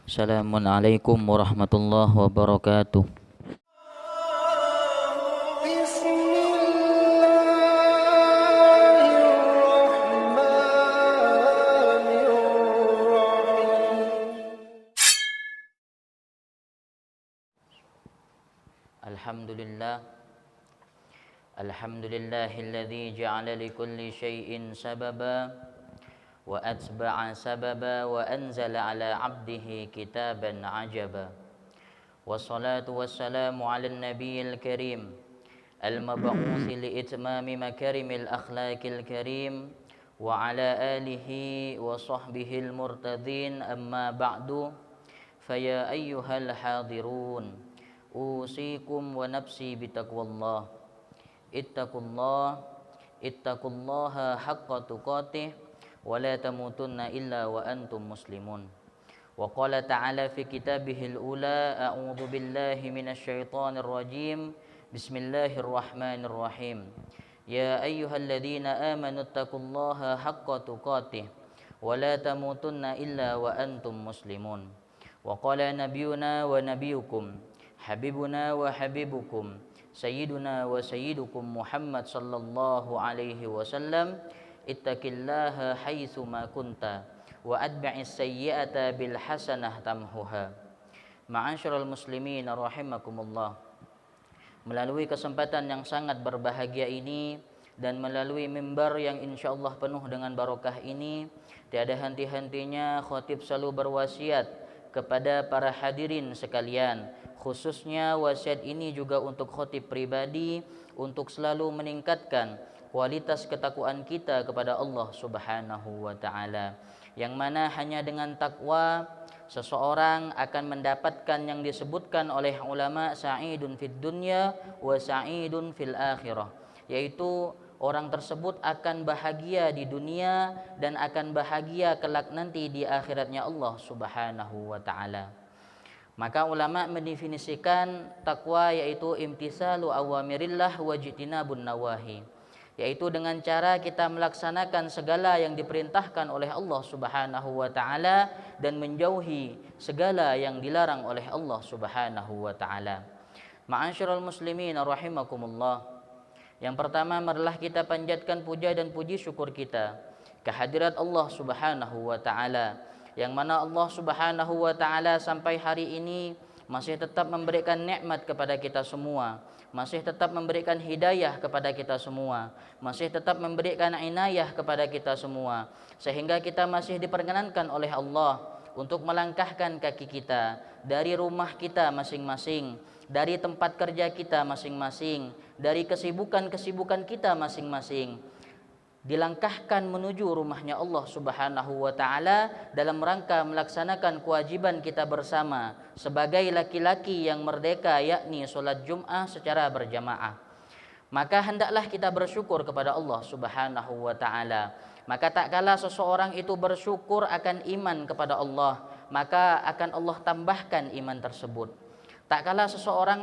Assalamualaikum warahmatullahi wabarakatuh. Alhamdulillah. Alhamdulillahilladzi ja'ala likulli syai'in sababa wa atba'a sababa wa anzala ala 'abdihi kitaban 'ajaba. Wassalatu wassalamu 'alan nabiyil karim al-mab'uts li itmami makarimil akhlaqil karim wa 'ala alihi wa sahbihil murtadin amma ba'du. Faya ayyuhal hadirun, usikum wa nafsi bitaqwallah. Ittaqullaha haqqa tuqatih wa la tamutunna illa wa antum muslimun. Wa qala ta'ala fi kitabihil ula, a'udzu billahi minasy syaithanir rajim. Bismillahirrahmanirrahim. Ya ayyuhalladzina amanu ittaqullaha haqqa tuqatih wa la tamutunna illa wa antum muslimun. Wa qala nabiyuna wa nabiyukum habibuna wa habibukum sayyiduna wa sayyidukum Muhammad sallallahu alaihi wasallam, ittaqillaha haitsu ma kunta wa atbi'is sayyi'ata bil hasanah tamhuha. Ma'asyiral muslimin rahimakumullah. Melalui kesempatan yang sangat berbahagia ini dan melalui mimbar yang insyaallah penuh dengan barokah ini, tiada henti-hentinya khatib selalu berwasiat kepada para hadirin sekalian, khususnya wasiat ini juga untuk khatib pribadi, untuk selalu meningkatkan kualitas ketakwaan kita kepada Allah Subhanahu wa taala, yang mana hanya dengan takwa seseorang akan mendapatkan yang disebutkan oleh ulama sa'idun fid dunya wa sa'idun fil akhirah, yaitu orang tersebut akan bahagia di dunia dan akan bahagia kelak nanti di akhiratnya Allah Subhanahu wa taala. Maka ulama mendefinisikan takwa yaitu imtisalu awamirillah wa jitinabun nawahi, yaitu dengan cara kita melaksanakan segala yang diperintahkan oleh Allah Subhanahu wa taala dan menjauhi segala yang dilarang oleh Allah Subhanahu wa taala. Ma'asyiral muslimin rahimakumullah. Yang pertama, marilah kita panjatkan puja dan puji syukur kita kehadirat Allah Subhanahu wa taala, yang mana Allah Subhanahu wa taala sampai hari ini masih tetap memberikan nikmat kepada kita semua, masih tetap memberikan hidayah kepada kita semua, masih tetap memberikan inayah kepada kita semua, sehingga kita masih diperkenankan oleh Allah untuk melangkahkan kaki kita dari rumah kita masing-masing, dari tempat kerja kita masing-masing, dari kesibukan-kesibukan kita masing-masing, dilangkahkan menuju rumahnya Allah Subhanahu wa taala dalam rangka melaksanakan kewajiban kita bersama sebagai laki-laki yang merdeka, yakni salat Jumat secara berjamaah. Maka hendaklah kita bersyukur kepada Allah Subhanahu wa taala. Maka tak kala seseorang itu bersyukur akan iman kepada Allah, maka akan Allah tambahkan iman tersebut. Tak kala seseorang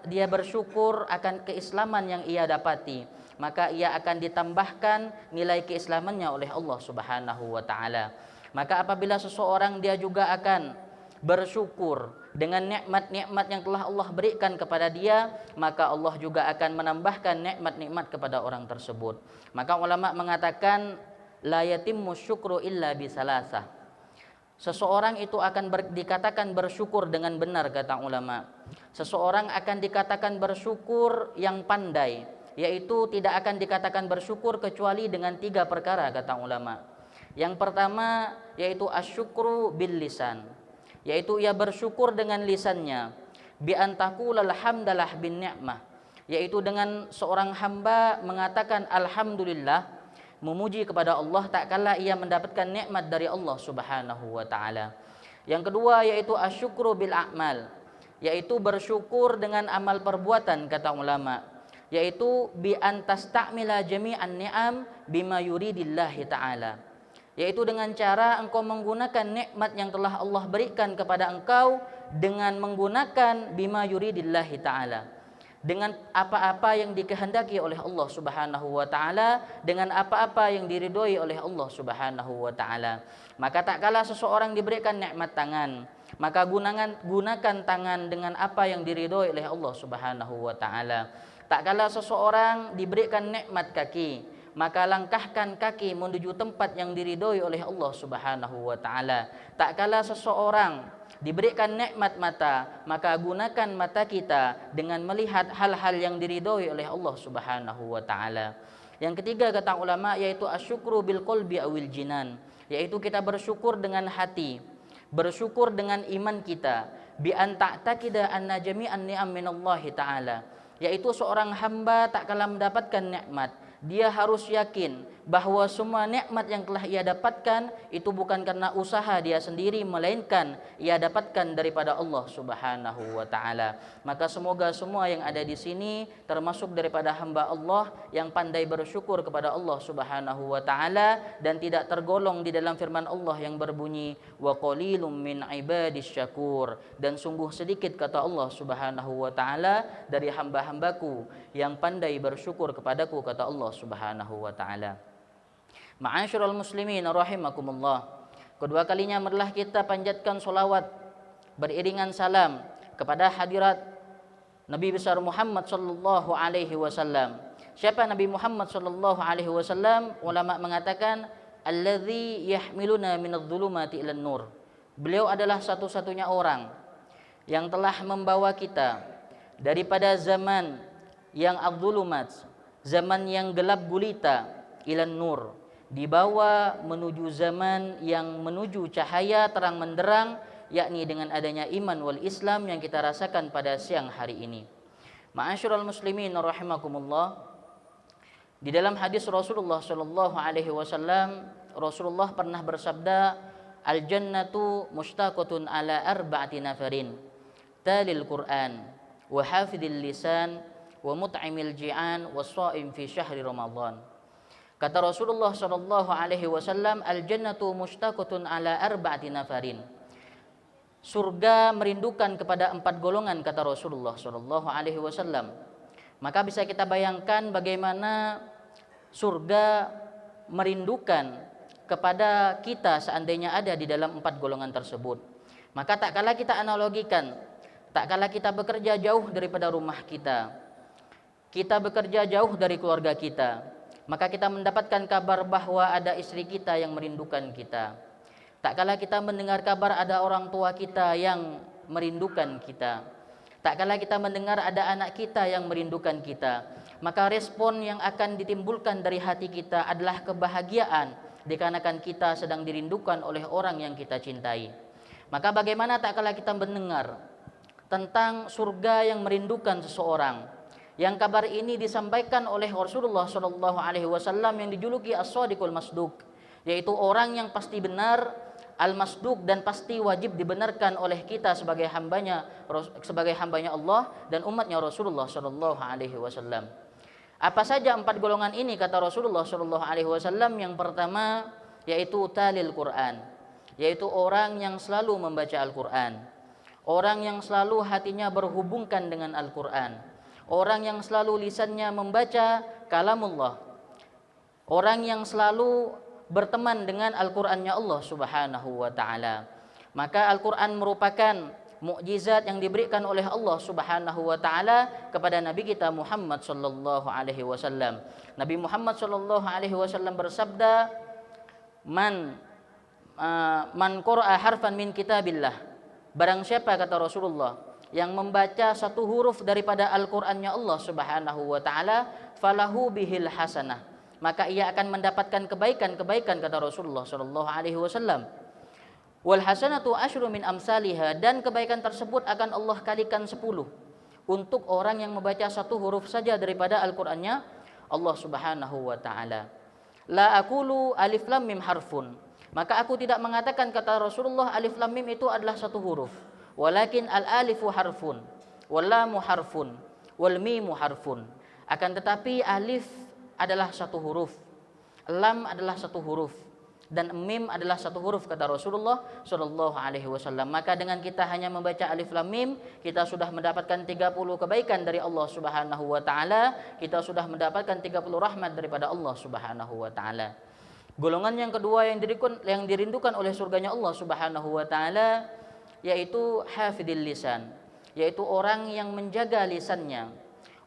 dia bersyukur akan keislaman yang ia dapati, maka ia akan ditambahkan nilai keislamannya oleh Allah Subhanahu wa taala. Maka apabila seseorang dia juga akan bersyukur dengan nikmat-nikmat yang telah Allah berikan kepada dia, maka Allah juga akan menambahkan nikmat-nikmat kepada orang tersebut. Maka ulama mengatakan la yatimmu syukru illa bisalasah. Seseorang itu akan dikatakan bersyukur dengan benar, kata ulama. Seseorang akan dikatakan bersyukur yang pandai, yaitu tidak akan dikatakan bersyukur kecuali dengan 3 perkara, kata ulama. Yang pertama yaitu asyukru bil lisan, yaitu ia bersyukur dengan lisannya, bi antaqula alhamdalah bin ni'mah, yaitu dengan seorang hamba mengatakan alhamdulillah, memuji kepada Allah tak kala ia mendapatkan nikmat dari Allah Subhanahu wa taala. Yang kedua yaitu asyukru bil a'mal, yaitu bersyukur dengan amal perbuatan, kata ulama, yaitu bi antasta'mila jami'an ni'am bima yuridillahi ta'ala, yaitu dengan cara engkau menggunakan nikmat yang telah Allah berikan kepada engkau dengan menggunakan bima yuridillahi ta'ala, dengan apa-apa yang dikehendaki oleh Allah Subhanahu wa taala, dengan apa-apa yang diridhoi oleh Allah Subhanahu wa taala. Maka tak kala seseorang diberikan nikmat tangan, maka gunakan tangan dengan apa yang diridhoi oleh Allah Subhanahu wa taala. Tak kala seseorang diberikan nikmat kaki, maka langkahkan kaki menuju tempat yang diridhoi oleh Allah Subhanahu wa taala. Tak kala seseorang diberikan nikmat mata, maka gunakan mata kita dengan melihat hal-hal yang diridhoi oleh Allah Subhanahu wa taala. Yang ketiga kata ulama yaitu asyukru bil qalbi awil jinan, yaitu kita bersyukur dengan hati, bersyukur dengan iman kita, bi an ta'taqida anna jami'an ni'am minallahi ta'ala, yaitu seorang hamba tak kala mendapatkan nikmat, dia harus yakin bahwa semua nikmat yang telah ia dapatkan itu bukan karena usaha dia sendiri, melainkan ia dapatkan daripada Allah Subhanahu wa taala. Maka semoga semua yang ada di sini termasuk daripada hamba Allah yang pandai bersyukur kepada Allah Subhanahu wa taala dan tidak tergolong di dalam firman Allah yang berbunyi wa qalilum min ibadis syakur, dan sungguh sedikit kata Allah Subhanahu wa taala dari hamba-hambaku yang pandai bersyukur kepadaku, kata Allah Subhanahu wa taala. Ma'asyiral muslimin rahimakumullah, kedua kalinya marilah kita panjatkan solawat beriringan salam kepada hadirat Nabi besar Muhammad sallallahu alaihi wasallam. Siapa Nabi Muhammad sallallahu alaihi wasallam? Ulama mengatakan allazi yahmiluna minadh-dhulumati ilan nur. Beliau adalah satu-satunya orang yang telah membawa kita daripada zaman yang adzulumat, zaman yang gelap gulita, ilan nur, dibawa menuju zaman yang menuju cahaya terang menderang, yakni dengan adanya iman wal Islam yang kita rasakan pada siang hari ini. Ma'asyiral muslimin rahimakumullah, di dalam hadis Rasulullah sallallahu alaihi wasallam, Rasulullah pernah bersabda, al jannatu mushtaqatun ala arba'ati nafarin, talil Quran wa hafidil lisan wa mut'imil ji'an wa shaim fi syahri Ramadan. Kata Rasulullah sallallahu alaihi wasallam, al jannatu mushtaqatun ala arba'ati nafarin. Surga merindukan kepada 4 golongan, kata Rasulullah sallallahu alaihi wasallam. Maka bisa kita bayangkan bagaimana surga merindukan kepada kita seandainya ada di dalam 4 golongan tersebut. Maka tak kala kita analogikan, tak kala kita bekerja jauh daripada rumah kita, kita bekerja jauh dari keluarga kita, maka kita mendapatkan kabar bahwa ada istri kita yang merindukan kita. Tak kala kita mendengar kabar ada orang tua kita yang merindukan kita, tak kala kita mendengar ada anak kita yang merindukan kita, maka respon yang akan ditimbulkan dari hati kita adalah kebahagiaan dikarenakan kita sedang dirindukan oleh orang yang kita cintai. Maka bagaimana tak kala kita mendengar tentang surga yang merindukan seseorang, yang kabar ini disampaikan oleh Rasulullah sallallahu alaihi wasallam yang dijuluki as-shadiqul masduq, yaitu orang yang pasti benar, al-masduq, dan pasti wajib dibenarkan oleh kita sebagai hambanya Allah dan umatnya Rasulullah sallallahu alaihi wasallam. Apa saja 4 golongan ini kata Rasulullah sallallahu alaihi wasallam? Yang pertama yaitu talil Quran, yaitu orang yang selalu membaca Al-Quran, orang yang selalu hatinya berhubungkan dengan Al-Quran, orang yang selalu lisannya membaca kalamullah, orang yang selalu berteman dengan Al-Qur'annya Allah Subhanahu wa taala. Maka Al-Qur'an merupakan mukjizat yang diberikan oleh Allah Subhanahu wa taala kepada Nabi kita Muhammad sallallahu alaihi wasallam. Nabi Muhammad sallallahu alaihi wasallam bersabda, Man qara'a harfan min kitabillah. Barang siapa, kata Rasulullah, yang membaca satu huruf daripada Al-Qur'annya Allah Subhanahu wa taala, falahu bihil hasanah, maka ia akan mendapatkan kebaikan-kebaikan, kata Rasulullah sallallahu alaihi wasallam. Wal hasanatu asyru min amsalihha, dan kebaikan tersebut akan Allah kalikan 10 untuk orang yang membaca satu huruf saja daripada Al-Qur'annya Allah Subhanahu wa taala. La aqulu alif lam mim harfun, maka aku tidak mengatakan, kata Rasulullah, alif lam mim itu adalah satu huruf. Walakin al-alifu harfun, wal lamu harfun, wal mimu harfun. Akan tetapi alif adalah satu huruf, lam adalah satu huruf, dan mim adalah satu huruf, kata Rasulullah sallallahu alaihi wasallam. Maka dengan kita hanya membaca alif lam mim, kita sudah mendapatkan 30 kebaikan dari Allah Subhanahu wa taala, kita sudah mendapatkan 30 rahmat daripada Allah Subhanahu wa taala. Golongan yang kedua yang dirindukan oleh surganya Allah Subhanahu wa taala yaitu hafidil lisan, yaitu orang yang menjaga lisannya.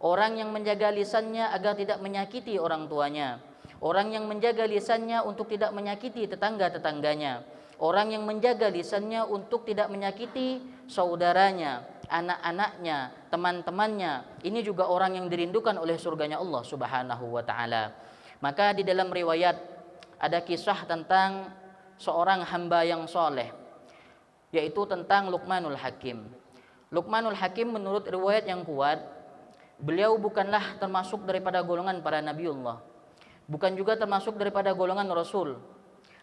Orang yang menjaga lisannya agar tidak menyakiti orang tuanya. Orang yang menjaga lisannya untuk tidak menyakiti tetangga-tetangganya. Orang yang menjaga lisannya untuk tidak menyakiti saudaranya, anak-anaknya, teman-temannya. Ini juga orang yang dirindukan oleh surganya Allah Subhanahu wa taala. Maka di dalam riwayat ada kisah tentang seorang hamba yang soleh, yaitu tentang Luqmanul Hakim. Luqmanul Hakim menurut riwayat yang kuat, beliau bukanlah termasuk daripada golongan para nabiullah, bukan juga termasuk daripada golongan rasul.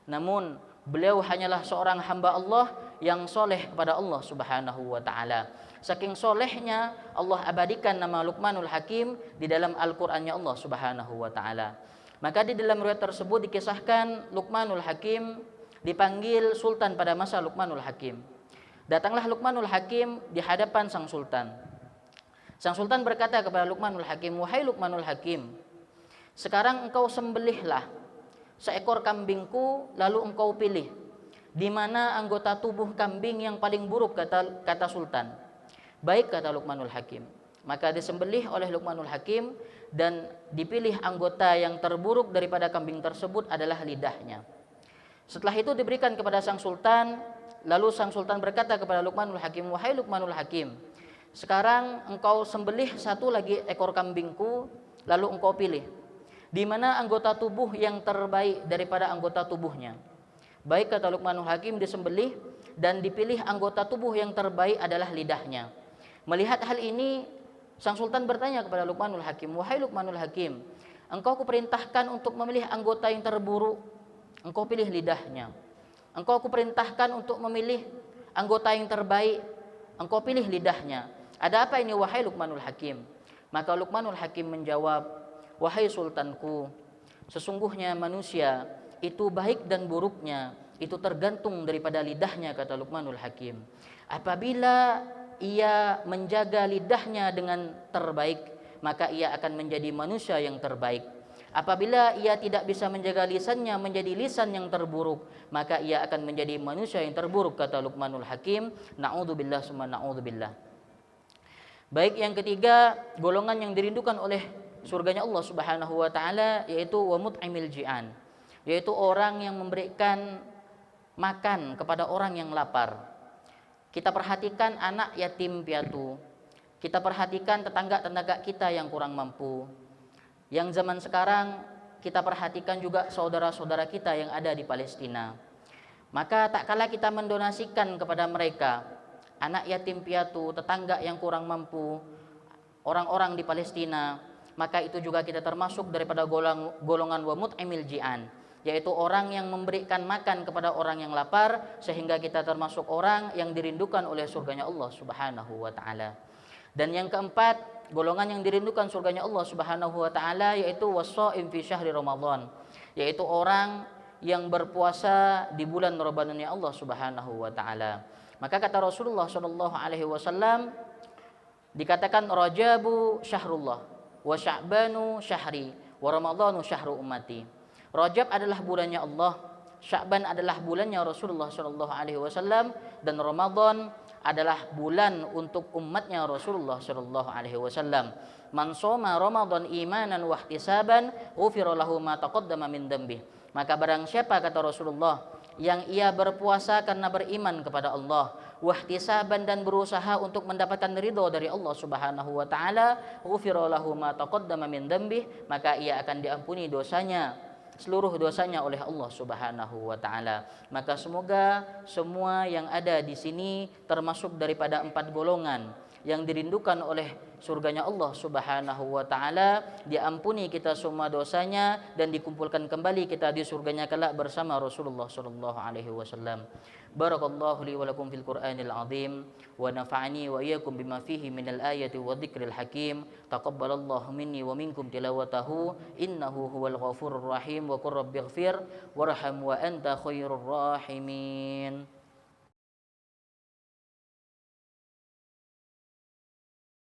Namun beliau hanyalah seorang hamba Allah yang soleh kepada Allah Subhanahu wa taala. Saking solehnya Allah abadikan nama Luqmanul Hakim di dalam Al-Qur'annya Allah Subhanahu wa taala. Maka di dalam riwayat tersebut dikisahkan Luqmanul Hakim dipanggil sultan pada masa Luqmanul Hakim. Datanglah Luqmanul Hakim di hadapan sang sultan. Sang sultan berkata kepada Luqmanul Hakim, "Wahai Luqmanul Hakim, sekarang engkau sembelihlah seekor kambingku, lalu engkau pilih di mana anggota tubuh kambing yang paling buruk," kata sultan. "Baik," kata Luqmanul Hakim. Maka disembelih oleh Luqmanul Hakim dan dipilih anggota yang terburuk daripada kambing tersebut adalah lidahnya. Setelah itu diberikan kepada sang sultan, lalu sang sultan berkata kepada Luqmanul Hakim, "Wahai Luqmanul Hakim, sekarang engkau sembelih satu lagi ekor kambingku, lalu engkau pilih di mana anggota tubuh yang terbaik daripada anggota tubuhnya." "Baik," kata Luqmanul Hakim, disembelih dan dipilih anggota tubuh yang terbaik adalah lidahnya. Melihat hal ini, sang sultan bertanya kepada Luqmanul Hakim, "Wahai Luqmanul Hakim, engkau kuperintahkan untuk memilih anggota yang terburuk, engkau pilih lidahnya. Engkau kuperintahkan untuk memilih anggota yang terbaik, engkau pilih lidahnya. Ada apa ini wahai Luqmanul Hakim?" Maka Luqmanul Hakim menjawab, "Wahai sultanku, sesungguhnya manusia itu baik dan buruknya itu tergantung daripada lidahnya," kata Luqmanul Hakim. "Apabila ia menjaga lidahnya dengan terbaik, maka ia akan menjadi manusia yang terbaik. Apabila ia tidak bisa menjaga lisannya menjadi lisan yang terburuk, maka ia akan menjadi manusia yang terburuk," kata Luqmanul Hakim. Na'udzubillah summa na'udzubillah. Baik, yang ketiga, golongan yang dirindukan oleh surganya Allah Subhanahu wa taala yaitu wa mut'imil ji'an, yaitu orang yang memberikan makan kepada orang yang lapar. Kita perhatikan anak yatim piatu, kita perhatikan tetangga-tetangga kita yang kurang mampu. Yang zaman sekarang kita perhatikan juga saudara-saudara kita yang ada di Palestina. Maka tak kala kita mendonasikan kepada mereka, anak yatim piatu, tetangga yang kurang mampu, orang-orang di Palestina, maka itu juga kita termasuk daripada golongan wa mut'imil ji'an, yaitu orang yang memberikan makan kepada orang yang lapar, sehingga kita termasuk orang yang dirindukan oleh surganya Allah Subhanahu wa taala. Dan yang keempat, golongan yang dirindukan surganya Allah Subhanahu wa taala yaitu was-shaim fi syahri Ramadan, yaitu orang yang berpuasa di bulan Ramadannya Allah Subhanahu wa taala. Maka kata Rasulullah sallallahu alaihi wasallam, dikatakan Rajabu syahrullah wa Sya'banu syahri wa Ramadhanu syahru ummati. Rajab adalah bulannya Allah, Sya'ban adalah bulannya Rasulullah sallallahu alaihi wasallam, dan Ramadan adalah bulan untuk umatnya Rasulullah sallallahu alaihi wasallam. Man shoma Ramadan imanan wa ihtisaban ghufira lahu ma taqaddama min dhanbi. Maka barang siapa, kata Rasulullah, yang ia berpuasa karena beriman kepada Allah, wahtisaban dan berusaha untuk mendapatkan ridho dari Allah Subhanahu wa taala, ghufira lahu ma taqaddama min dhanbi, maka ia akan diampuni dosanya, seluruh dosanya oleh Allah Subhanahu wa taala. Maka semoga semua yang ada di sini termasuk daripada 4 golongan yang dirindukan oleh surganya Allah Subhanahu wa taala, diampuni kita semua dosanya dan dikumpulkan kembali kita di surganya kelak bersama Rasulullah sallallahu alaihi wasallam. Barakallahu li wa lakum fil Qur'anil azim wa nafa'ani wa iyyakum bima fihi minal ayati wa dzikril hakim. Taqabbalallahu minni wa minkum tilawatahu innahu huwal ghafurur rahim wa qur rabbighfir warham wa anta khairur rahimin.